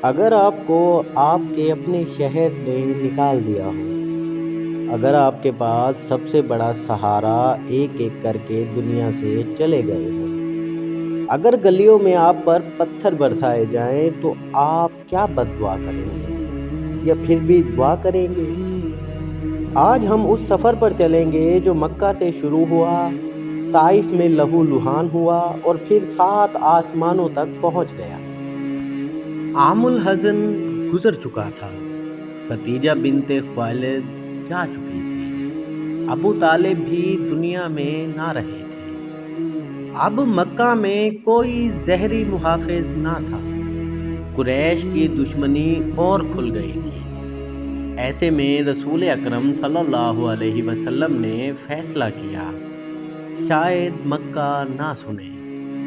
اگر آپ کو آپ کے اپنے شہر نے نکال دیا ہو، اگر آپ کے پاس سب سے بڑا سہارا ایک ایک کر کے دنیا سے چلے گئے ہوں، اگر گلیوں میں آپ پر پتھر برسائے جائیں تو آپ کیا بد دعا کریں گے یا پھر بھی دعا کریں گے؟ آج ہم اس سفر پر چلیں گے جو مکہ سے شروع ہوا، طائف میں لہو لہان ہوا اور پھر 7 آسمانوں تک پہنچ گیا۔ عام الحزن گزر چکا تھا، ختیجہ بنت خویلد جا چکی تھی، ابو طالب بھی دنیا میں نہ رہے تھے۔ اب مکہ میں کوئی ظاہری محافظ نہ تھا، قریش کی دشمنی اور کھل گئی تھی۔ ایسے میں رسول اکرم صلی اللہ علیہ وسلم نے فیصلہ کیا، شاید مکہ نہ سنے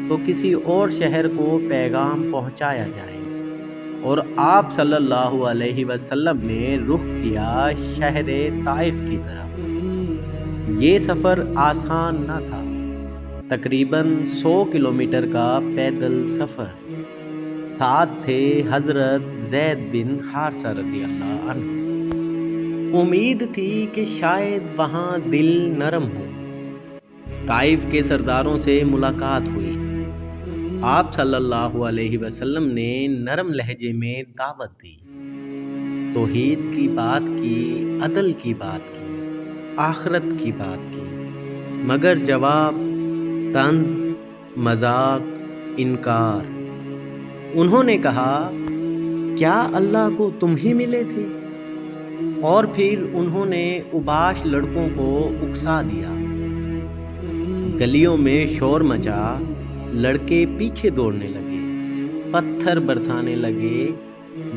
تو کسی اور شہر کو پیغام پہنچایا جائے، اور آپ صلی اللہ علیہ وسلم نے رخ کیا شہر طائف کی طرف۔ یہ سفر آسان نہ تھا، تقریباً 100 کلومیٹر کا پیدل سفر۔ ساتھ تھے حضرت زید بن حارثہ رضی اللہ عنہ۔ امید تھی کہ شاید وہاں دل نرم ہو۔ طائف کے سرداروں سے ملاقات ہوئی۔ آپ صلی اللہ علیہ وسلم نے نرم لہجے میں دعوت دی، توحید کی بات کی، عدل کی بات کی، آخرت کی بات کی، مگر جواب طنز، مذاق، انکار۔ انہوں نے کہا، کیا اللہ کو تم ہی ملے تھے؟ اور پھر انہوں نے اوباش لڑکوں کو اکسا دیا۔ گلیوں میں شور مچا، لڑکے پیچھے دوڑنے لگے، پتھر برسانے لگے۔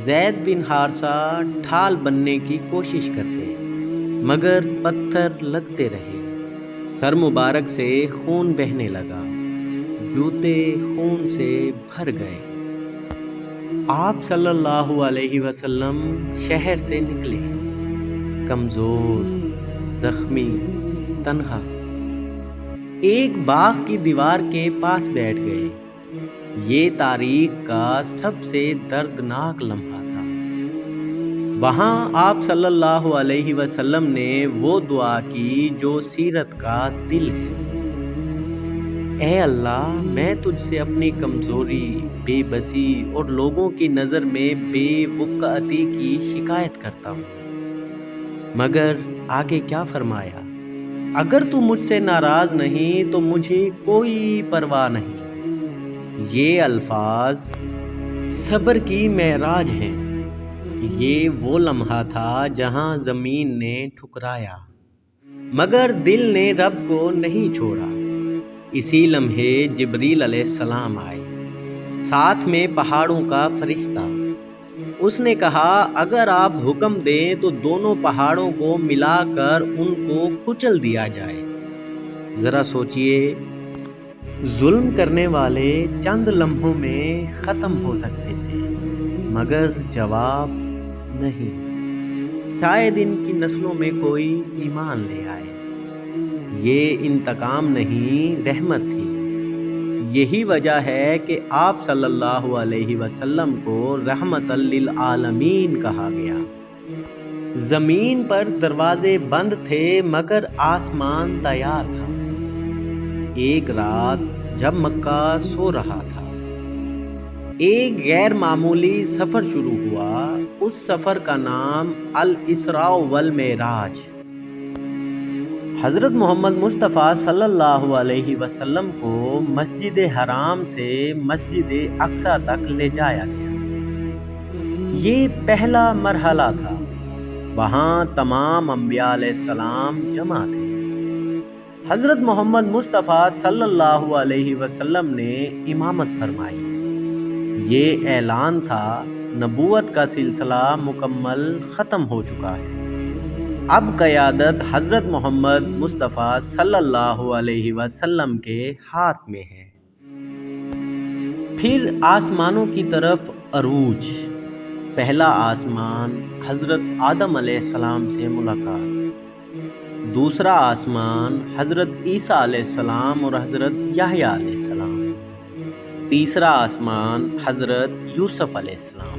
زید بن حارثہ ڈھال بننے کی کوشش کرتے، مگر پتھر لگتے رہے۔ سر مبارک سے خون بہنے لگا، جوتے خون سے بھر گئے۔ آپ صلی اللہ علیہ وسلم شہر سے نکلے، کمزور، زخمی، تنہا۔ ایک باغ کی دیوار کے پاس بیٹھ گئے۔ یہ تاریخ کا سب سے دردناک لمحہ تھا۔ وہاں آپ صلی اللہ علیہ وسلم نے وہ دعا کی جو سیرت کا دل ہے۔ اے اللہ، میں تجھ سے اپنی کمزوری، بے بسی اور لوگوں کی نظر میں بے وقعتی کی شکایت کرتا ہوں۔ مگر آگے کیا فرمایا؟ اگر تو مجھ سے ناراض نہیں تو مجھے کوئی پرواہ نہیں۔ یہ الفاظ صبر کی معراج ہیں۔ یہ وہ لمحہ تھا جہاں زمین نے ٹھکرایا، مگر دل نے رب کو نہیں چھوڑا۔ اسی لمحے جبریل علیہ السلام آئے، ساتھ میں پہاڑوں کا فرشتہ۔ اس نے کہا، اگر آپ حکم دیں تو دونوں پہاڑوں کو ملا کر ان کو کچل دیا جائے۔ ذرا سوچئے، ظلم کرنے والے چند لمحوں میں ختم ہو سکتے تھے، مگر جواب نہیں۔ شاید ان کی نسلوں میں کوئی ایمان لے آئے۔ یہ انتقام نہیں، رحمت تھی۔ یہی وجہ ہے کہ آپ صلی اللہ علیہ وسلم کو رحمت للعالمین کہا گیا۔ زمین پر دروازے بند تھے مگر آسمان تیار تھا۔ ایک رات جب مکہ سو رہا تھا، ایک غیر معمولی سفر شروع ہوا۔ اس سفر کا نام الاسراء والمعراج۔ حضرت محمد مصطفیٰ صلی اللہ علیہ وسلم کو مسجد حرام سے مسجد اقصیٰ تک لے جایا گیا۔ یہ پہلا مرحلہ تھا۔ وہاں تمام انبیاء علیہ السلام جمع تھے۔ حضرت محمد مصطفیٰ صلی اللہ علیہ وسلم نے امامت فرمائی۔ یہ اعلان تھا، نبوت کا سلسلہ مکمل ختم ہو چکا ہے۔ اب قیادت حضرت محمد مصطفیٰ صلی اللہ علیہ وسلم کے ہاتھ میں ہے۔ پھر آسمانوں کی طرف عروج۔ پہلا آسمان، حضرت آدم علیہ السلام سے ملاقات۔ دوسرا آسمان، حضرت عیسیٰ علیہ السلام اور حضرت یحییٰ علیہ السلام۔ تیسرا آسمان، حضرت یوسف علیہ السلام۔